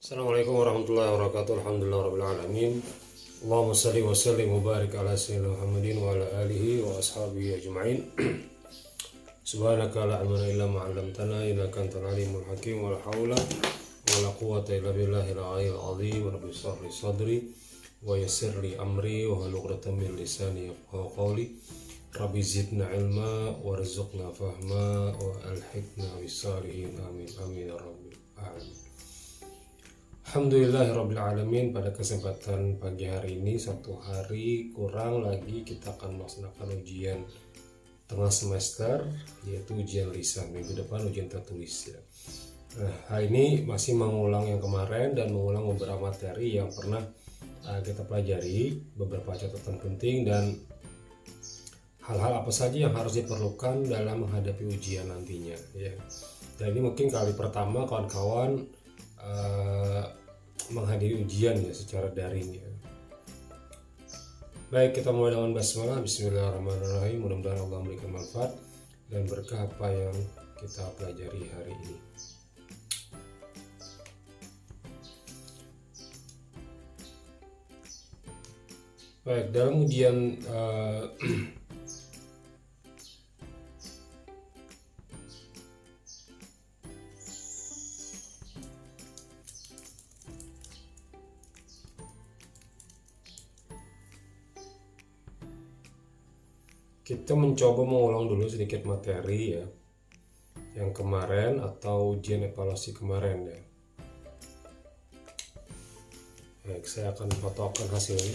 Assalamualaikum warahmatullahi wabarakatuh. Alhamdulillah rabbil alamin. Allahumma salli wa sallim wa barik ala sayyidina Muhammadin wa ala alihi wa ashabihi ajma'in. Subhanaka la ilma lana illa ma 'allamtana innaka antal alimul hakim. Wa la haula wa la quwwata illa billahil aliyyil azim. Rabbi shrah li sadri wa yassir li amri wa hlul 'uqdatam min lisani yafqahu qawli. Rabbi zidna ilma warzuqna fahma wa alhiqna bis salihin. Amin amin ya rabbil alamin. Alhamdulillahirrabbilalamin. Pada kesempatan pagi hari ini, satu hari kurang lagi kita akan melaksanakan ujian tengah semester, yaitu ujian lisan. Minggu depan ujian tertulis ya. Nah, hari ini masih mengulang yang kemarin dan mengulang beberapa materi yang pernah kita pelajari, beberapa catatan penting dan hal-hal apa saja yang harus diperlukan dalam menghadapi ujian nantinya ya. Dan ini mungkin kali pertama kawan-kawan menghadiri ujian ya secara daring ya. Baik, kita mulai dengan basmalah. Bismillahirrahmanirrahim. Mudah-mudahan Allah memberikan manfaat dan berkah apa yang kita pelajari hari ini. Baik, dalam ujian kita mencoba mengulang dulu sedikit materi ya yang kemarin atau ujian evaluasi kemarin ya. Baik, saya akan fotokan hasilnya.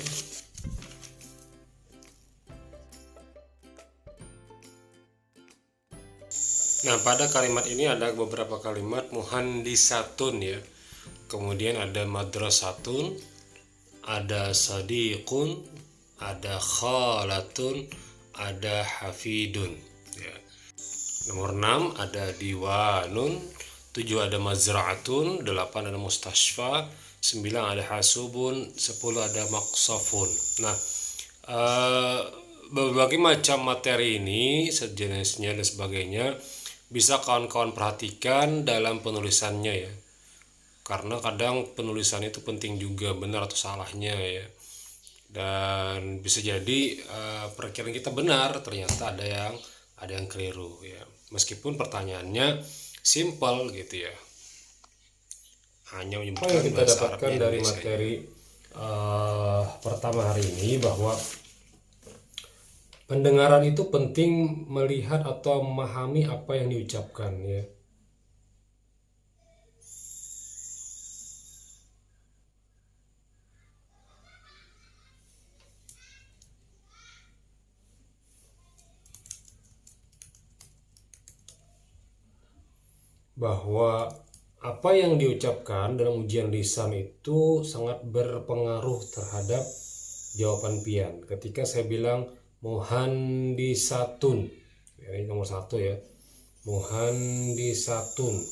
Nah, pada kalimat ini ada beberapa kalimat muhandisatun ya. Kemudian ada madrasatun, ada sadiqun, ada khalatun, ada hafidun ya. Nomor 6 ada diwanun, 7 ada mazra'atun, 8 ada mustashfa, 9 ada hasubun, 10 ada maqsafun. Nah, berbagai macam materi ini sejenisnya dan sebagainya bisa kawan-kawan perhatikan dalam penulisannya ya, karena kadang penulisan itu penting juga, benar atau salahnya ya. Dan bisa jadi perkiraan kita benar, ternyata ada yang keliru ya, meskipun pertanyaannya simple gitu ya, hanya menyebutkan yang kita dapatkan dari materi pertama hari ini bahwa pendengaran itu penting melihat atau memahami apa yang diucapkan ya. Bahwa apa yang diucapkan dalam ujian lisan itu sangat berpengaruh terhadap jawaban pian. Ketika saya bilang muhandisatun, ya, ini nomor 1 ya, muhandisatun.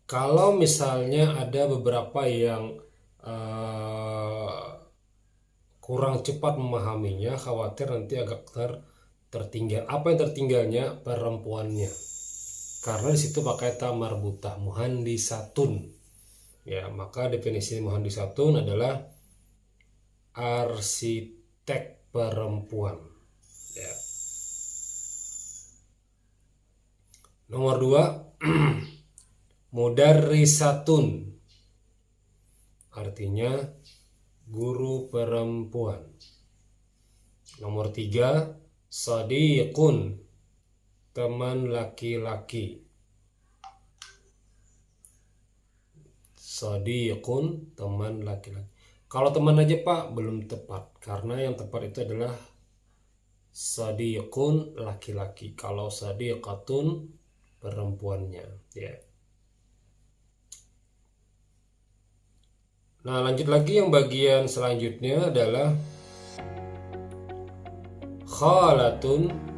Kalau misalnya ada beberapa yang kurang cepat memahaminya, khawatir nanti agak tertinggal. Apa yang tertinggalnya? Perempuannya. Karena di situ pakai ta marbutah, muhandisatun. Ya, maka definisi muhandisatun adalah arsitek perempuan. Ya. Nomor 2, mudarrisatun. Artinya guru perempuan. Nomor 3, sadiqun, teman laki-laki. Sadiqun, teman laki-laki. Kalau teman aja Pak belum tepat, karena yang tepat itu adalah sadiqun laki-laki. Kalau sadiqatun perempuannya ya. Nah, lanjut lagi yang bagian selanjutnya adalah khalatun,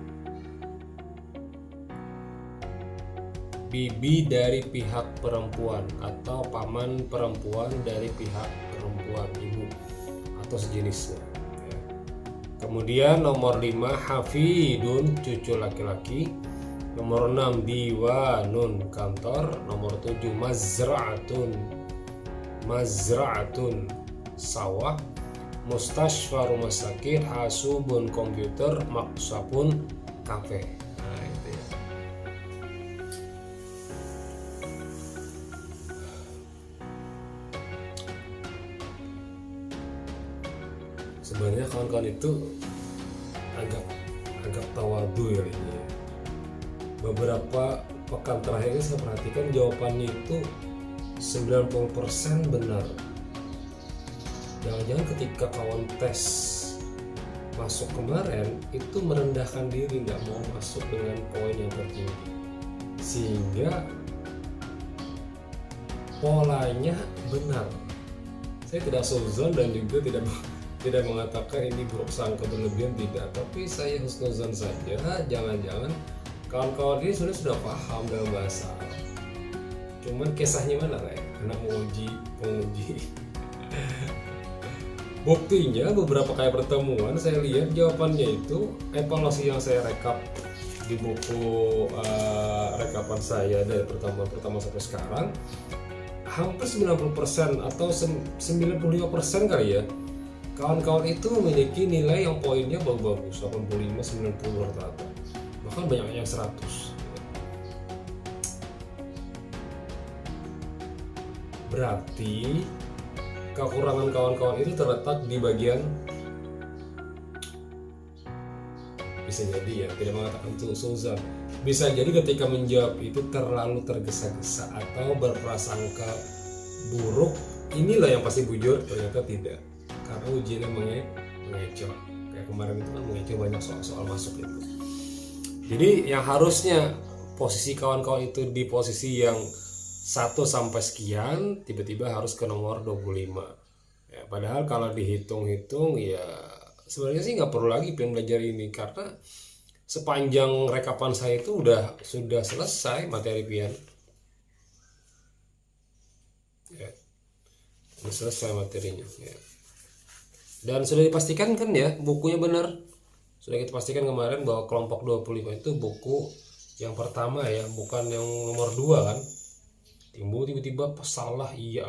bibi dari pihak perempuan atau paman perempuan dari pihak perempuan, ibu atau sejenisnya ya. Kemudian nomor 5, hafidun, cucu laki-laki. Nomor 6 diwanun, kantor. Nomor 7 mazra'atun, sawah. Mustashfa, rumah sakit. Hasubun, komputer. Maksabun, kafe. Nah itu ya. Sebenarnya kawan-kawan itu agak tawadu ya ini ya. Beberapa pekan terakhir saya perhatikan jawabannya itu 90% benar. Jangan-jangan ketika kawan tes masuk kemarin itu merendahkan diri, nggak mau masuk dengan poin yang tertinggi, sehingga polanya benar. Saya tidak suzon dan juga tidak mengatakan ini buruk sangka berlebihan, tidak, tapi saya husnuzon saja. Jangan-jangan kawan-kawan ini sudah paham dalam bahasa Arab, cuman kisahnya mana kayak anak penguji. Buktinya beberapa kali pertemuan saya lihat jawabannya itu evaluasi yang saya rekap di buku rekapan saya dari pertama sampai sekarang, hampir 90% atau 95% kali ya, kawan-kawan itu memiliki nilai yang poinnya bagus, 85, 90 rata-rata, bahkan banyak yang 100. Berarti kekurangan kawan-kawan itu terletak di bagian, bisa jadi ya, tidak mengatakan itu suzon, bisa jadi ketika menjawab itu terlalu tergesa-gesa atau berprasangka buruk. Inilah yang pasti bujur, ternyata tidak, karena ujiannya mengecoh. Kayak kemarin itu kan mengecoh banyak soal-soal masuk itu. Jadi yang harusnya posisi kawan-kawan itu di posisi yang 1 sampai sekian, tiba-tiba harus ke nomor 25 ya, padahal kalau dihitung-hitung ya sebenarnya sih nggak perlu lagi pengen belajar ini, karena sepanjang rekapan saya itu sudah selesai materi pian ya, sudah selesai materinya ya. Dan sudah dipastikan kan ya, bukunya benar, sudah kita pastikan kemarin bahwa kelompok 25 itu buku yang pertama ya, bukan yang nomor 2 kan. Tiba-tiba salah, iya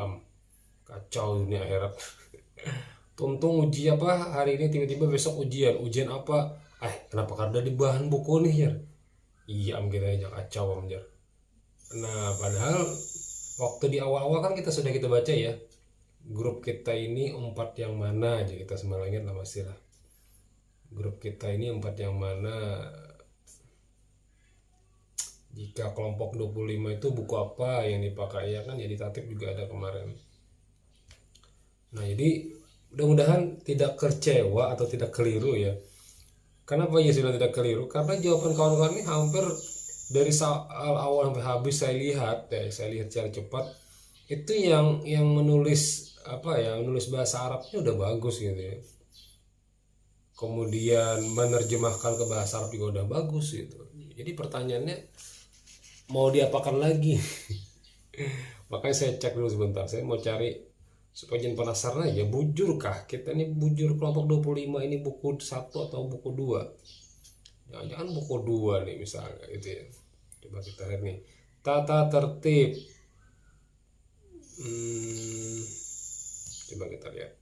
kacau dunia akhirat. Tuntung uji apa hari ini, tiba-tiba besok ujian apa, kenapa karena di bahan buku nih ya, iya kita aja kacau jar. Nah padahal waktu di awal-awal kan kita baca ya, grup kita ini 4 yang mana aja, kita semua ingat lah masih lah, grup kita ini 4 yang mana. Jika kelompok 25 itu buku apa yang dipakai ya kan, ya di tatip juga ada kemarin. Nah jadi mudah-mudahan tidak kecewa atau tidak keliru ya. Kenapa ya sudah tidak keliru? Karena jawaban kawan-kawan ini hampir dari awal sampai habis saya lihat secara cepat itu yang menulis menulis bahasa Arabnya udah bagus gitu ya. Kemudian menerjemahkan ke bahasa Arab juga udah bagus gitu. Jadi pertanyaannya mau diapakan lagi? Makanya saya cek dulu sebentar, saya mau cari supaya jangan penasaran aja, bujurkah kita ini, bujur kelompok 25 ini buku 1 atau buku 2? Jangan buku 2 nih misalnya gitu ya. Coba kita lihat nih, tata tertib. Coba kita lihat.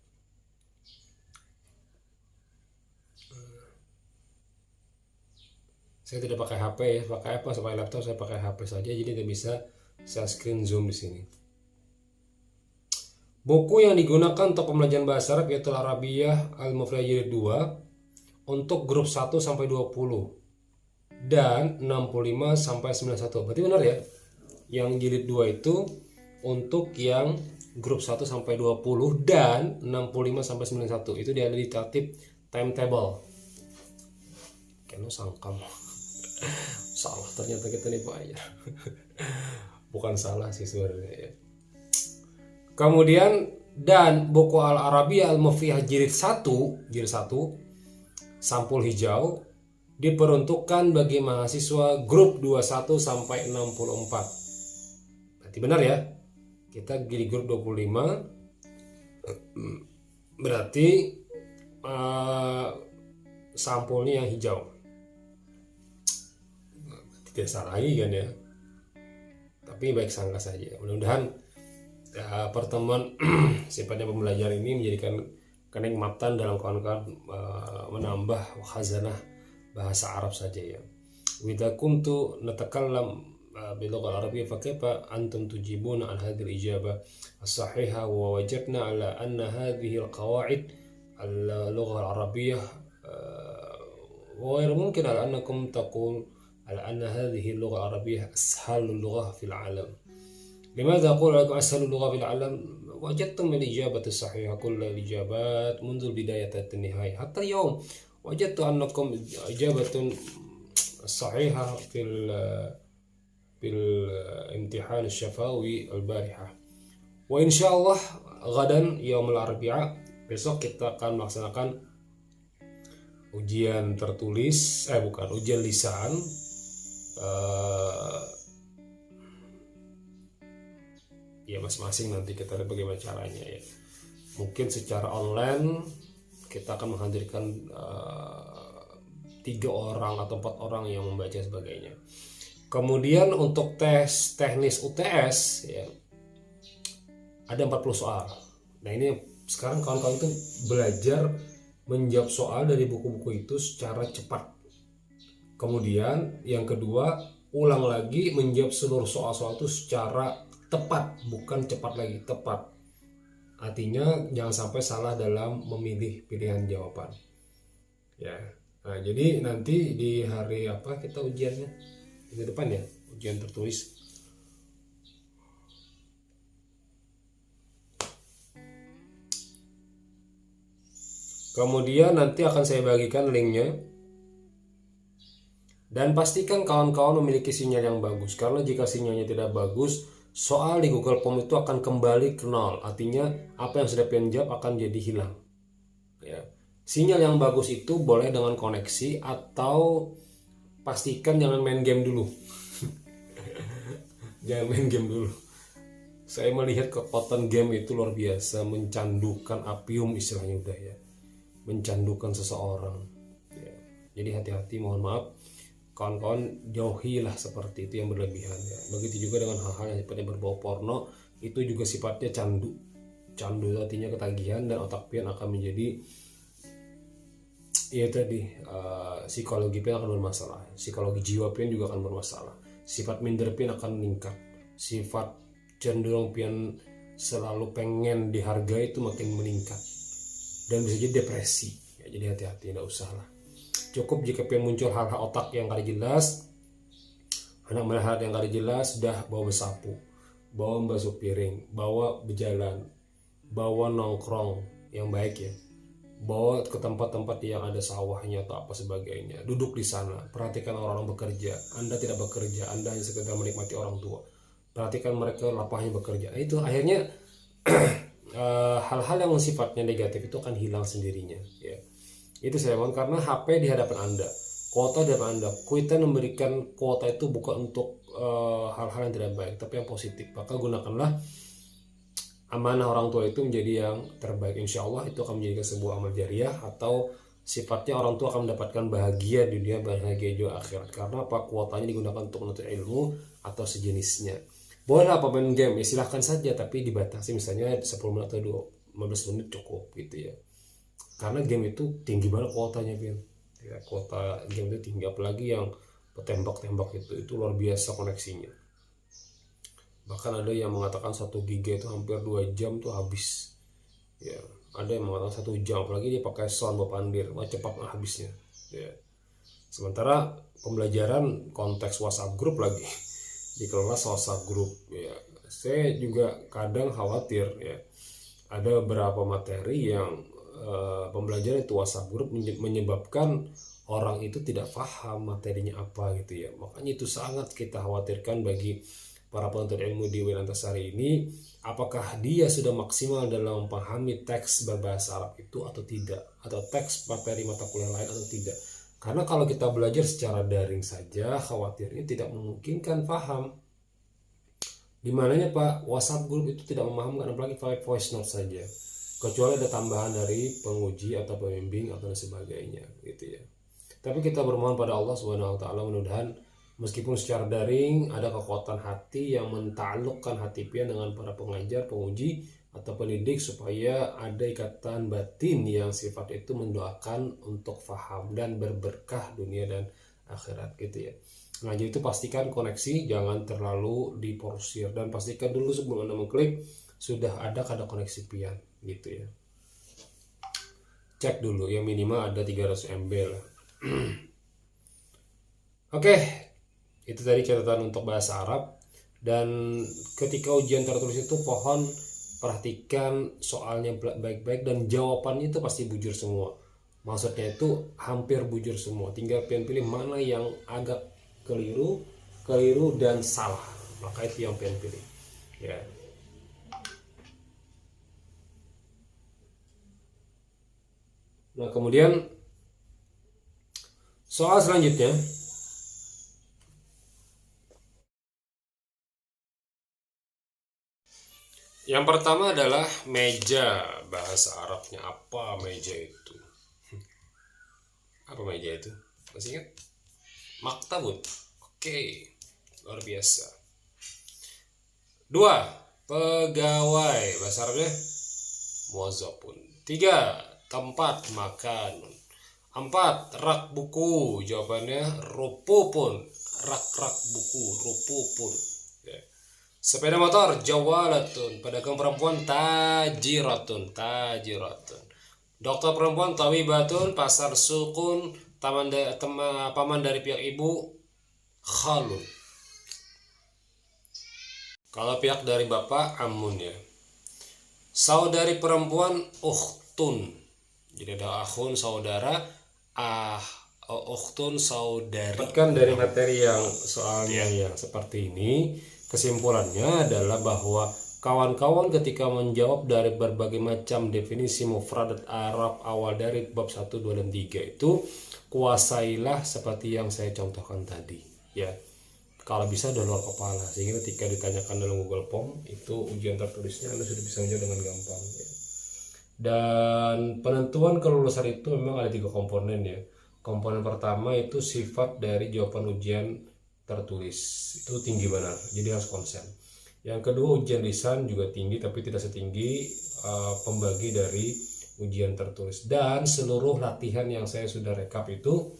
Saya tidak pakai HP ya, pakai apa? Supaya laptop saya pakai HP saja, jadi tidak bisa saya screen zoom di sini. Buku yang digunakan untuk pembelajaran bahasa Arab yaitu Al-Arabiyah Al-Mufriyah Jilid 2 untuk grup 1 sampai 20 dan 65 sampai 91. Berarti benar ya? Yang jilid 2 itu untuk yang grup 1 sampai 20 dan 65 sampai 91. Itu dia ada di tatip timetable. Kayaknya sangkal. Salah ternyata kita nih Pak ya. Bukan salah sih sebenarnya ya. Kemudian dan buku Al-Arabiyah Al-Mufriyah jilid 1 sampul hijau diperuntukkan bagi mahasiswa grup 21 sampai 64. Berarti benar ya? Kita di grup 25 berarti sampulnya yang hijau. tidak salah lagi kan ya, tapi baik sangka saja. Mudah-mudahan pertemuan sifatnya pembelajaran ini menjadikan kenikmatan dalam kawan-kawan menambah khazanah bahasa Arab saja ya. Wida kuntu natakallam باللغة العربية فكيف أنتم تجيبون عن هذه الإجابة الصحيحة ووجدنا على أن هذه القواعد اللغة العربية وغير ممكن على أنكم تقول على أن هذه اللغة العربية أسهل اللغة في العالم. لماذا أقول لكم أسهل اللغة في العالم؟ وجدتم الإجابة الصحيحة كل الإجابات منذ البداية حتى النهاية، حتى اليوم وجدت أنكم إجابة صحيحة في الامتحان الشفوي البارحة. وإن شاء الله غدا يوم الأربعاء besok kita akan melaksanakan ujian tertulis, ujian lisan ya masing-masing. Nanti kita lihat bagaimana caranya ya. Mungkin secara online kita akan menghadirkan 3 orang atau 4 orang yang membaca sebagainya. Kemudian untuk tes teknis UTS ya ada 40 soal. Nah ini sekarang kawan-kawan itu belajar menjawab soal dari buku-buku itu secara cepat. Kemudian yang kedua, ulang lagi menjawab seluruh soal-soal itu secara tepat, bukan cepat lagi, tepat. Artinya jangan sampai salah dalam memilih pilihan jawaban. Ya. Nah, jadi nanti di hari apa kita ujiannya? Minggu depan ya, ujian tertulis. Kemudian nanti akan saya bagikan linknya. Dan pastikan kawan-kawan memiliki sinyal yang bagus, karena jika sinyalnya tidak bagus, soal di Google Form itu akan kembali ke nol. Artinya apa yang sudah pengen jawab akan jadi hilang ya. Sinyal yang bagus itu boleh dengan koneksi, atau pastikan jangan main game dulu. Jangan main game dulu. Saya melihat kekuatan game itu luar biasa, mencandukan apium istilahnya udah ya, mencandukan seseorang ya. Jadi hati-hati, mohon maaf kawan-kawan, jauhilah seperti itu yang berlebihan ya. Begitu juga dengan hal-hal yang sifatnya berbau porno, itu juga sifatnya candu. Candu artinya ketagihan, dan otak pian akan menjadi ya tadi psikologi pian akan bermasalah, psikologi jiwa pian juga akan bermasalah, sifat minder pian akan meningkat, sifat cenderung pian selalu pengen dihargai itu makin meningkat, dan bisa jadi depresi ya. Jadi hati-hati, tidak usah lah. Cukup jika pian muncul hal-hal otak yang kada jelas, anak melihat yang kada jelas, sudah bawa bersapu, bawa membasuh piring, bawa berjalan, bawa nongkrong yang baik ya, bawa ke tempat-tempat yang ada sawahnya atau apa sebagainya, duduk di sana, perhatikan orang-orang bekerja. Anda tidak bekerja, Anda hanya sekedar menikmati orang tua, perhatikan mereka lapahnya bekerja. Itu akhirnya hal-hal yang sifatnya negatif itu akan hilang sendirinya ya. Itu saya mohon, karena HP di hadapan Anda, kuota di hadapan Anda. Kita memberikan kuota itu bukan untuk hal-hal yang tidak baik, tapi yang positif. Maka gunakanlah amanah orang tua itu menjadi yang terbaik. Insya Allah itu akan menjadi sebuah amal jariah, atau sifatnya orang tua akan mendapatkan bahagia di dunia, bahagia juga akhirat. Karena apa? Kuotanya digunakan untuk menuntut ilmu atau sejenisnya. Boleh apa main game ya, silahkan saja, tapi dibatasi, misalnya 10 menit atau 15 menit cukup gitu ya. Karena game itu tinggi banget kuotanya Pian ya, kuota game itu tinggi, apalagi yang tembak-tembak itu luar biasa koneksinya. Bahkan ada yang mengatakan 1 giga itu hampir 2 jam tuh habis ya. Ada yang mengatakan 1 jam, apalagi dia pakai sound pandir, wah cepat habisnya ya. Sementara pembelajaran konteks WhatsApp grup lagi di kelas WhatsApp grup ya, saya juga kadang khawatir ya, ada beberapa materi yang pembelajaran itu WhatsApp grup menyebabkan orang itu tidak paham materinya apa gitu ya. Makanya itu sangat kita khawatirkan bagi para penuntut ilmu di UIN Antasari ini, apakah dia sudah maksimal dalam memahami teks berbahasa Arab itu atau tidak, atau teks materi mata kuliah lain atau tidak. Karena kalau kita belajar secara daring saja, khawatirnya tidak memungkinkan paham. Dimananya Pak, WhatsApp group itu tidak memahamkan, apalagi voice note saja, kecuali ada tambahan dari penguji atau pembimbing atau sebagainya gitu ya. Tapi kita bermohon pada Allah Subhanahu wa taala, mudah-mudahan Meskipun secara daring, ada kekuatan hati yang mentalukkan hati pian dengan para pengajar, penguji, atau pendidik supaya ada ikatan batin yang sifat itu mendoakan untuk faham dan berberkah dunia dan akhirat gitu ya. Nah, jadi itu pastikan koneksi jangan terlalu diporsir dan pastikan dulu sebelum Anda mengklik sudah ada kada koneksi pian gitu ya. Cek dulu ya, minimal ada 300 MB lah. Oke, itu tadi catatan untuk bahasa Arab. Dan ketika ujian tertulis itu pohon perhatikan soalnya baik-baik dan jawabannya itu pasti bujur semua. Maksudnya itu hampir bujur semua. Tinggal pilih mana yang agak keliru dan salah. Maka itu yang pilih. Ya. Nah, kemudian soal selanjutnya. Yang pertama adalah meja. Bahasa Arabnya apa meja itu? Apa meja itu? Masih ingat? Maktabun. Oke, luar biasa. 2. Pegawai. Bahasa Arabnya muwazzafun. 3. Tempat makan. 4. Rak buku. Jawabannya rupupun. Rak buku, rupupun. Ya. Sepeda motor jawalatun. Pedagang perempuan tajiratun. Dokter perempuan tawibatun. Pasar sukun. Paman dari pihak ibu khalun. Kalau pihak dari bapak amun ya. Saudari perempuan ukhtun. Jadi ada akhun saudara, ukhtun saudari. Kan dari materi yang soalnya yang seperti ini, kesimpulannya adalah bahwa kawan-kawan ketika menjawab dari berbagai macam definisi mufradat Arab awal dari bab 1, 2, dan 3 itu kuasailah seperti yang saya contohkan tadi ya. Kalau bisa udah luar kepala sehingga ketika ditanyakan dalam Google Form itu ujian tertulisnya Anda sudah bisa menjawab dengan gampang ya. Dan penentuan kelulusan itu memang ada 3 komponen ya. Komponen pertama itu sifat dari jawaban ujian tertulis itu tinggi benar, jadi harus konsen. Yang kedua ujian lisan juga tinggi tapi tidak setinggi pembagi dari ujian tertulis. Dan seluruh latihan yang saya sudah rekap itu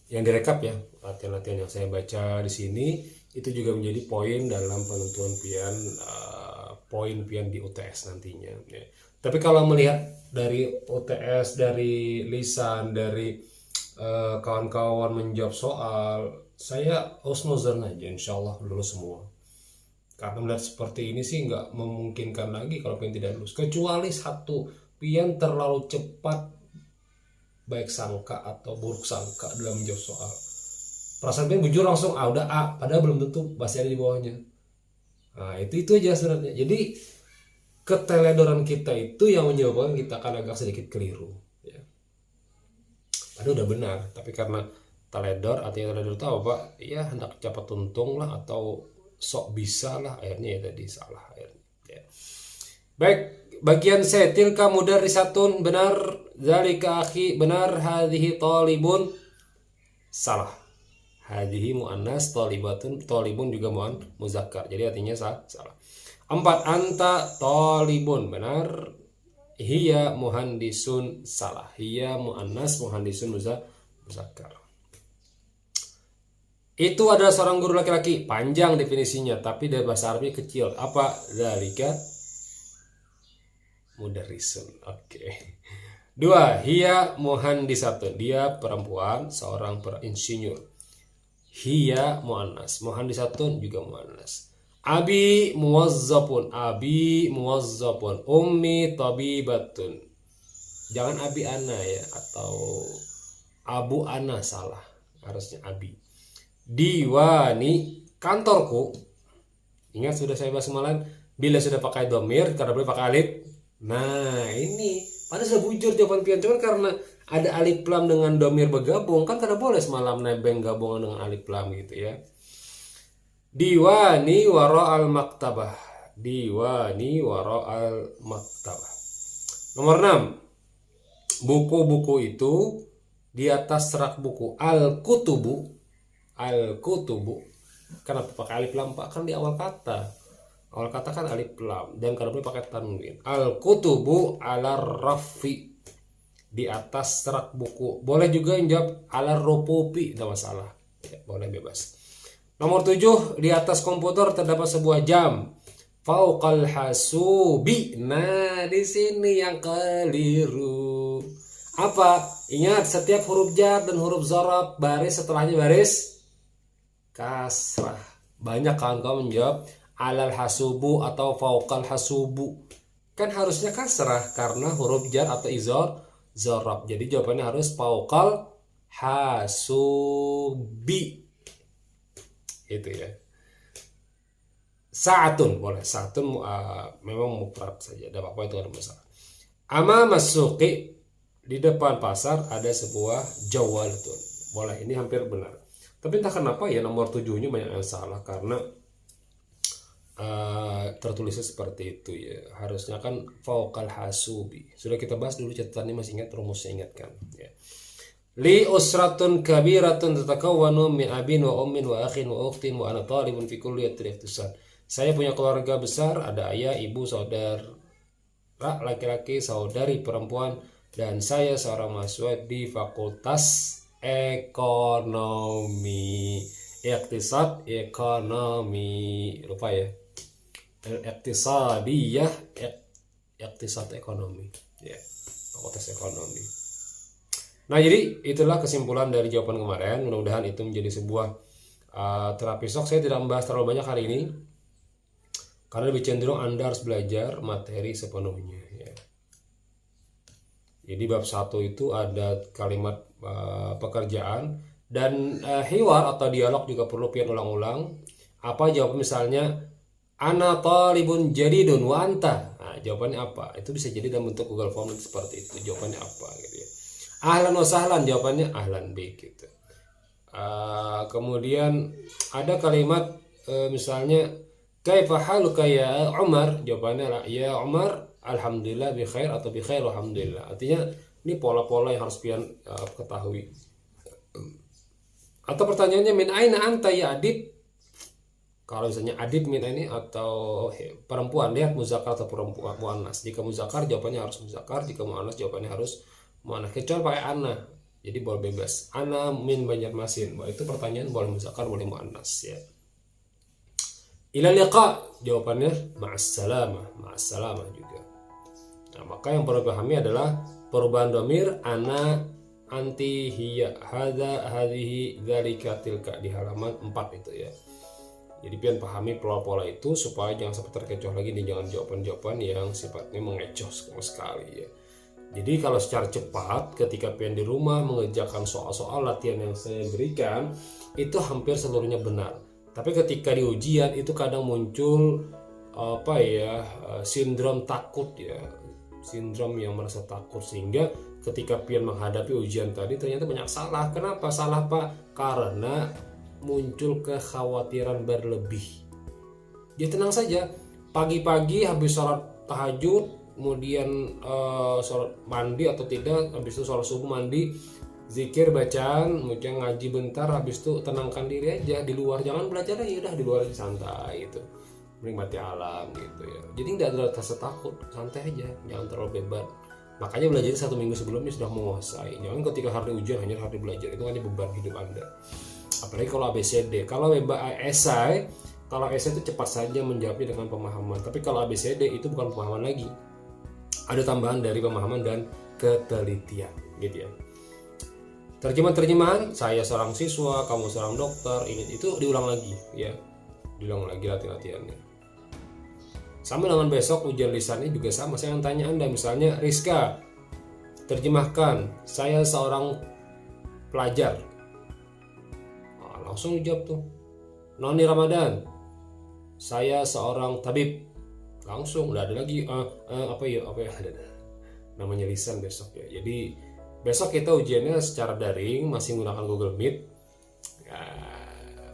yang direkap ya, latihan-latihan yang saya baca di sini itu juga menjadi poin dalam penentuan poin pian di UTS nantinya ya. Tapi kalau melihat dari UTS, dari lisan, dari kawan-kawan menjawab soal, saya husnuzon aja insyaallah lulus semua. Karena melihat seperti ini sih nggak memungkinkan lagi kalau pian tidak lulus, kecuali satu, pian terlalu cepat baik sangka atau buruk sangka dalam menjawab soal. Perasaan pian bujur langsung udah A, padahal belum tentu masih ada di bawahnya. Nah itu aja sebenarnya. Jadi keteledoran kita itu yang menyebabkan kita akan agak sedikit keliru ya. Padahal udah benar, tapi karena teledor, artinya teledor itu apa? Ya hendak cepat untung lah atau sok bisa lah, akhirnya ya tadi salah akhirnya ya. Baik, bagian C, tilka mudarrisatun benar, zalika akhi benar, hadhihi talibun salah, hadhihi muannas, talibun juga muzakkar, jadi artinya salah. 4, anta talibun benar, hiya muhandisun salah, hiya muannas, muhandisun muzakkar. Itu adalah seorang guru laki-laki, panjang definisinya tapi dari bahasa Arabnya kecil. Apa? Zalika mudarrisun. Oke. 2, hiya muhandisatun, dia perempuan, seorang insinyur. Hiya muannas, muhandisatun juga muannas. Abi muwazzafun, ummi tabibatun. Jangan abi ana ya, atau abu ana, salah, harusnya abi. Diwani, kantorku. Ingat sudah saya bahas semalam, bila sudah pakai domir karena boleh pakai alif. Nah ini padahal sudah bujur jawaban pian, cuman karena ada alif lam dengan domir bergabung kan kada boleh semalam nebeng gabungan dengan alif lam gitu ya. Diwani wara'al maktabah, diwani wara'al maktabah. Nomor 6, buku-buku itu di atas rak buku. Al-kutubu, Al-kutubu. Kenapa pakai alif lam Pak? Kan di awal kata. Awal kata kan alif lam dan kalau boleh pakai tanwin. Al-kutubu ala rafi, di atas rak buku. Boleh juga yang jawab ala ropopi, tidak masalah. Ya, boleh bebas. Nomor 7, di atas komputer terdapat sebuah jam. Fauqal hasubi. Nah, di sini yang keliru. Apa? Ingat, setiap huruf jar dan huruf zarab baris setelahnya baris kasrah. Banyak kawan-kawan menjawab alal hasubu atau fauqal hasubu. Kan harusnya kasrah karena huruf jar atau izar zarab. Jadi jawabannya harus fauqal hasubi. Itu ya. Sa'atun boleh. Sa'atun memang mufrad saja. Tidak apa-apa, itu ada masalah. Ama masuki, di depan pasar ada sebuah jawalatun. Boleh, ini hampir benar. Tapi entah kenapa ya nomor 7-nya banyak yang salah karena tertulisnya seperti itu ya. Harusnya kan fauqal hasubi. Sudah kita bahas dulu catatannya, masih ingat rumusnya, ingat kan ya. Li usratun kabiratun tatakawwanu min abin wa ummin wa akhin wa ukhtin wa ana talibun fi kulliyatil iqtisad. Saya punya keluarga besar, ada ayah, ibu, saudara laki-laki, saudari perempuan, dan saya seorang mahasiswa di Fakultas Ekonomi. Iqtisad, ekonomi. Lupa ya. Iqtisadiyah, iqtisad ekonomi. Ya, Fakultas Ekonomi. Nah, jadi itulah kesimpulan dari jawaban kemarin. Mudah-mudahan itu menjadi sebuah terapi shock. Saya tidak membahas terlalu banyak hari ini karena lebih cenderung Anda harus belajar materi sepenuhnya ya. Jadi bab 1 itu ada kalimat pekerjaan dan hiwar atau dialog juga perlu pian ulang-ulang. Apa jawab misalnya ana talibun jadidun wa anta. Nah, jawabannya apa? Itu bisa jadi dalam bentuk Google Form seperti itu. Jawabannya apa gitu ya. Ahlan wa sahlan, jawabannya ahlan bik gitu. Kemudian ada kalimat misalnya kaifa haluka ya Umar, jawabannya ya Umar alhamdulillah bi khair atau bi khair alhamdulillah. Artinya ini pola-pola yang harus pian ketahui. Atau pertanyaannya min aina anta ya Adib. Kalau misalnya Adib min ini atau perempuan, lihat muzakkar atau perempuan muannas. Jika muzakkar jawabannya harus muzakkar, jika muannas jawabannya harus muannas. Kecuali pakai ana. Jadi boleh bebas. Ana min Banjarmasin. Bahwa itu pertanyaan boleh muzakkar, boleh muannas ya. Ila liqa, jawabannya ma'assalamah juga. Nah, maka yang perlu dipahami adalah perubahan dhamir ana, anti, hiya, hadza, hadhihi, dzalika, tilka di halaman 4 itu ya. Jadi pian pahami pola-pola itu supaya jangan sampai terkecoh lagi nih, jangan jawaban-jawaban yang sifatnya mengecoh sekali ya. Jadi kalau secara cepat ketika pian di rumah mengerjakan soal-soal latihan yang saya berikan itu hampir seluruhnya benar. Tapi ketika di ujian itu kadang muncul sindrom takut ya, sindrom yang merasa takut sehingga ketika pian menghadapi ujian tadi ternyata banyak salah. Kenapa salah Pak? Karena muncul kekhawatiran berlebih. Ya tenang saja, pagi-pagi habis sholat tahajud, kemudian sholat mandi atau tidak, habis itu sholat subuh mandi, zikir bacaan, kemudian ngaji bentar, habis itu tenangkan diri aja di luar, jangan belajar ya udah di luar aja santai gitu, menikmati alam gitu ya. Jadi nggak ada rasa takut, santai aja, jangan terlalu beban. Makanya belajar 1 minggu sebelumnya sudah menguasai. Jangan ketika hari ujian hanya hari belajar, itu hanya beban hidup Anda. Apalagi kalau ABCD, kalau esai, kalau esai itu cepat saja menjawabnya dengan pemahaman. Tapi kalau ABCD itu bukan pemahaman lagi, ada tambahan dari pemahaman dan ketelitian gitu ya. Terjemahan, saya seorang siswa, kamu seorang dokter, itu diulang lagi ya, diulang lagi latihan-latihannya. Sama dengan besok ujian lisannya juga sama. Saya akan tanya Anda misalnya, Rizka, terjemahkan, saya seorang pelajar. Nah, langsung dijawab tuh. Noni Ramadan, saya seorang tabib. Langsung, udah ada lagi apa ya ada namanya lisan besok ya. Jadi besok kita ujiannya secara daring, masih menggunakan Google Meet ya,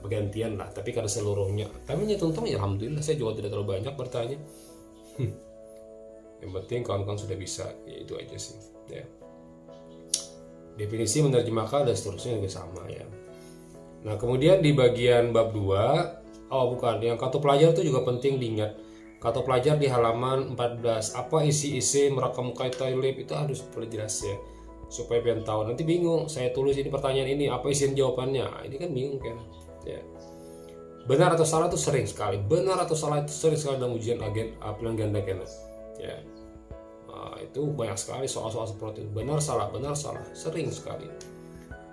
bergantian lah, tapi karena seluruhnya tapi untung ya alhamdulillah saya juga tidak terlalu banyak bertanya. Yang penting kawan-kawan sudah bisa, ya itu aja sih ya. Definisi menerjemahkan dan seterusnya juga sama ya. Nah, kemudian di bagian bab 2, oh bukan, yang kata pelajar itu juga penting diingat. Kata pelajar di halaman 14, apa isi-isi merakam kaitan lip itu harus perlu jelas ya. Supaya pian tahu. Nanti bingung, saya tulis ini pertanyaan ini, apa isi jawabannya? Nah, ini kan bingung kan. Ya. Benar atau salah itu sering sekali. Benar atau salah itu sering sekali dalam ujian pilihan ganda kena. Ya. Nah, itu banyak sekali soal-soal seperti itu. Benar salah, sering sekali.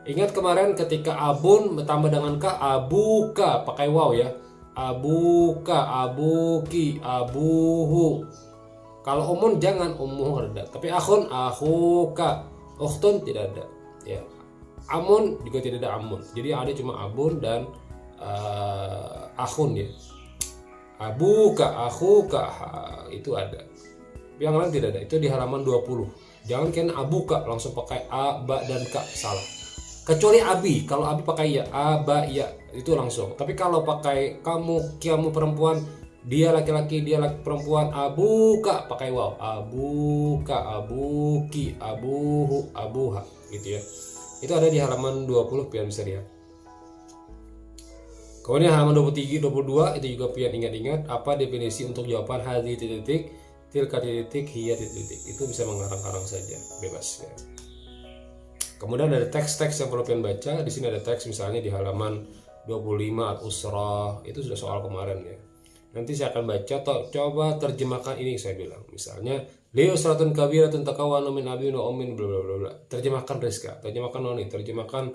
Ingat kemarin ketika abun bertambah dengan ka, abuka pakai waw ya. Abuka, abuki, abuhu. Kalau umun jangan umuh ada. Tapi akhun, akhuka, ukhtun tidak ada. Ya. Amun juga tidak ada amun. Jadi ada cuma abun dan akhun ya. Abuka, akhuka itu ada. Yang lain tidak ada. Itu di halaman 20. Jangan kan abuka langsung pakai a, ba dan ka, salah. Kecuali abi, kalau abi pakai ya, aba ya itu langsung. Tapi kalau pakai kamu perempuan, dia laki-laki, dia laki perempuan, abuka pakai waw, abuka, abuki, abuhu, abuha, gitu ya. Itu ada di halaman 20 pian bisa lihat. Kemudian halaman 23, 22 itu juga pian ingat-ingat apa definisi untuk jawaban hadhi titik, tilka titik, hiya titik. Itu bisa mengarang-arang saja, bebas ya. Kemudian ada teks-teks yang perlu kalian baca. Di sini ada teks misalnya di halaman 25 Al-Usrah, itu sudah soal kemarin ya. Nanti saya akan baca, coba terjemahkan ini saya bilang. Misalnya, liusratun kabiratun takawanu min abi wa ummin bla bla bla bla. Terjemahkan Rizka, terjemahkan Noni, terjemahkan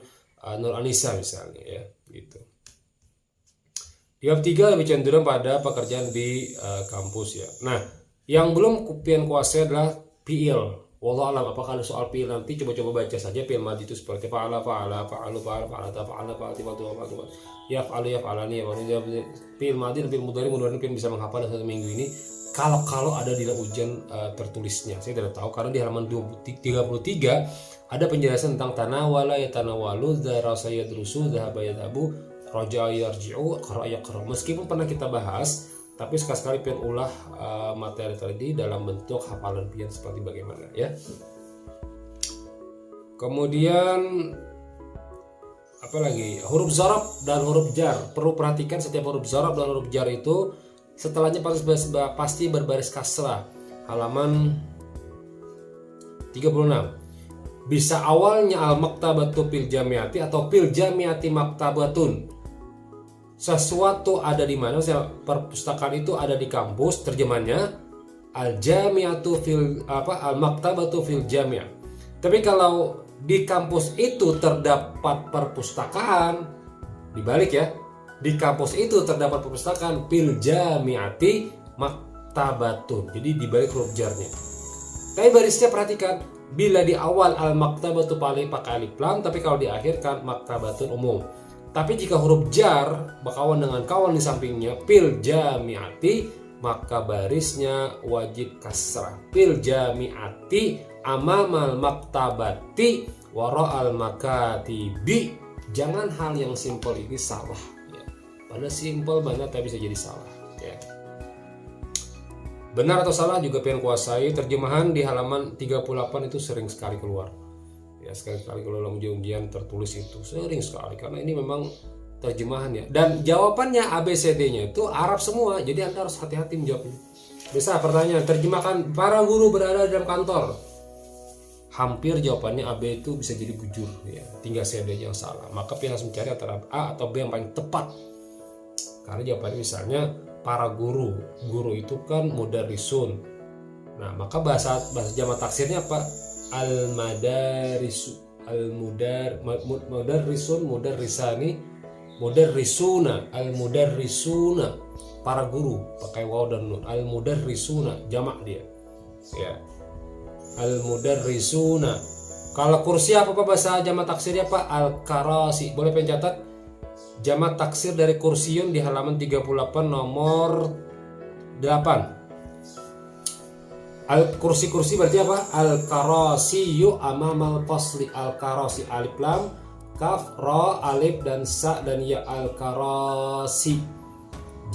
Nur Anissa misalnya ya, gitu. Di bab 3 lebih cenderung pada pekerjaan di kampus ya. Nah, yang belum kupian kuasai adalah fiil. Wallahu alam, apakah ada soal fiil nanti coba-coba baca saja fiil madhi itu seperti fa'ala fa'ala fa'alu fa'ala fa'alata fa'ala fa'alati fa'alatu yaf'alu yaf'alani fiil madhi dan fiil mudhari mudah-mudahan kalian bisa menghafal dalam 1 minggu ini kalau ada di dalam ujian tertulisnya. Saya tidak tahu karena di halaman 33 ada penjelasan tentang tanawala yatanawalu darasa yadrusu dhahaba yadhabu raja'a yarji'u qara'a yaqra. Meskipun pernah kita bahas, tapi sekali-sekali pian ulah materi tadi dalam bentuk hafalan pian seperti bagaimana ya. Kemudian apa lagi? Huruf zarab dan huruf jar. Perlu perhatikan setiap huruf zarab dan huruf jar itu setelahnya pasti berbaris kasrah. Halaman 36. Bisa awalnya al-maktabatu fil jamiati atau fil jamiati maktabatun. Sesuatu ada di mana, perpustakaan itu ada di kampus, terjemahnya al-jami'atu fil al-maktabatu fil jami'. Tapi kalau di kampus itu terdapat perpustakaan, dibalik ya. Di kampus itu terdapat perpustakaan fil jami'ati maktabatun. Jadi dibalik huruf jarnya. Tapi barisnya perhatikan, bila di awal al-maktabatu pakai alif lam, tapi kalau di akhir kan maktabatun umum. Tapi jika huruf jar berkawan dengan kawan di sampingnya fil jami'ati, maka barisnya wajib kasrah. Fil jami'ati amamal maktabati wara'al makatibi. Jangan hal yang simpel ini salah ya. Padahal simpel banget tapi bisa jadi salah ya. Benar atau salah juga pengen kuasai. Terjemahan di halaman 38 itu sering sekali keluar. Ya, sekali-kali kalau dalam ujian tertulis itu sering sekali karena ini memang terjemahannya dan jawabannya ABCD-nya itu Arab semua, jadi Anda harus hati-hati menjawabnya. Bisa pertanyaan, terjemahkan para guru berada dalam kantor. Hampir jawabannya AB itu bisa jadi bujur ya, tinggal CD yang salah. Maka pilih harus mencari antara A atau B yang paling tepat. Karena jawabannya misalnya para guru itu kan mudarrisun. Nah, maka bahasa jamak taksirnya apa? Al-madarisu, mudarrisun, mudarrisani, mudarrisuna, al-mudarrisuna, para guru pakai waw dan nun. Al-mudarrisuna jamak dia. Ya. Al-mudarrisuna. Kalau kursi apa bahasa jamak taksirnya apa? Al-karasi. Boleh pencatat jamak taksir dari kursiyun di halaman 38 nomor 8. Kursi-kursi berarti apa? Al-karasiyu amamal fasli. Al-karasi alif lam, kaf, ra, alif dan sa dan ya, al-karasi.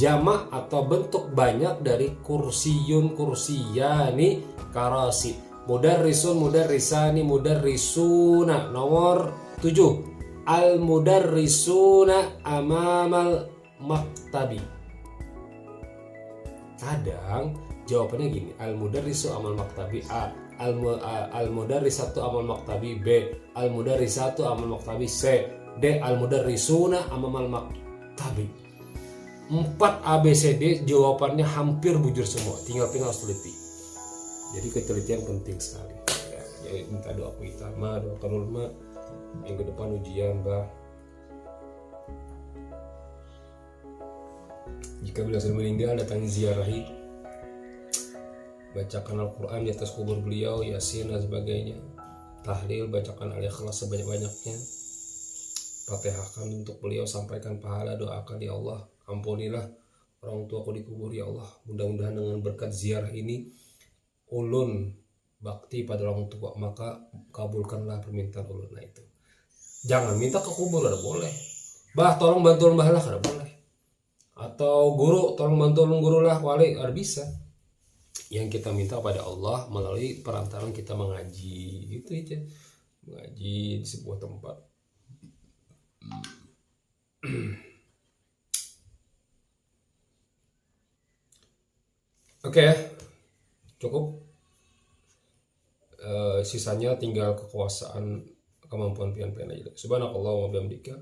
Jamak atau bentuk banyak dari kursiyun, kursiyani, karasi. Mudarrisun, mudarrisani, mudarrisuna. Nomor 7. al-mudarrisuna amamal maktabi. Kadang jawabannya gini, al-mudarrisu amal maktabi A, al-mudarrisatu amal maktabi B, al-mudarrisatu amal maktabi C, D, al-mudarrisuna amal maktabi. 4 ABCD jawabannya hampir bujur semua, tinggal harus teliti. Jadi ketelitian penting sekali ya. Jadi minta doa kita, doakan ulama minggu depan ujian, bah. Jika beliau sudah meninggal, datangi ziarahi, bacakan Al-Quran di atas kubur beliau, Yasin dan sebagainya, tahlil, bacakan Al-Ikhlas sebanyak-banyaknya, Fatihahkan untuk beliau, sampaikan pahala, doakan, ya Allah ampunilah orang tuaku dikubur, ya Allah, mudah-mudahan dengan berkat ziarah ini ulun bakti pada orang tua, maka kabulkanlah permintaan ulun. Nah itu, jangan minta ke kubur, ada boleh, bah tolong bantu mbah lah, ada boleh, atau guru tolong bantu guru lah, wali, ada bisa. Yang kita minta pada Allah melalui perantaraan kita mengaji, gitu aja, mengaji di sebuah tempat. Oke, cukup. Sisanya tinggal kekuasaan, kemampuan pian-pian aja. Subhanakallah wa bihamdika,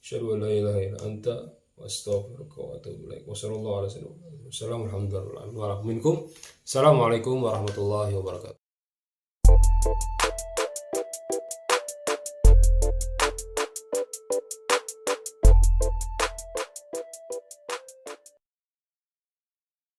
asyhadu an la ilaha illa anta, astaghfiruka wa atubu ilaik. Wassalamualaikum warahmatullahi wabarakatuh.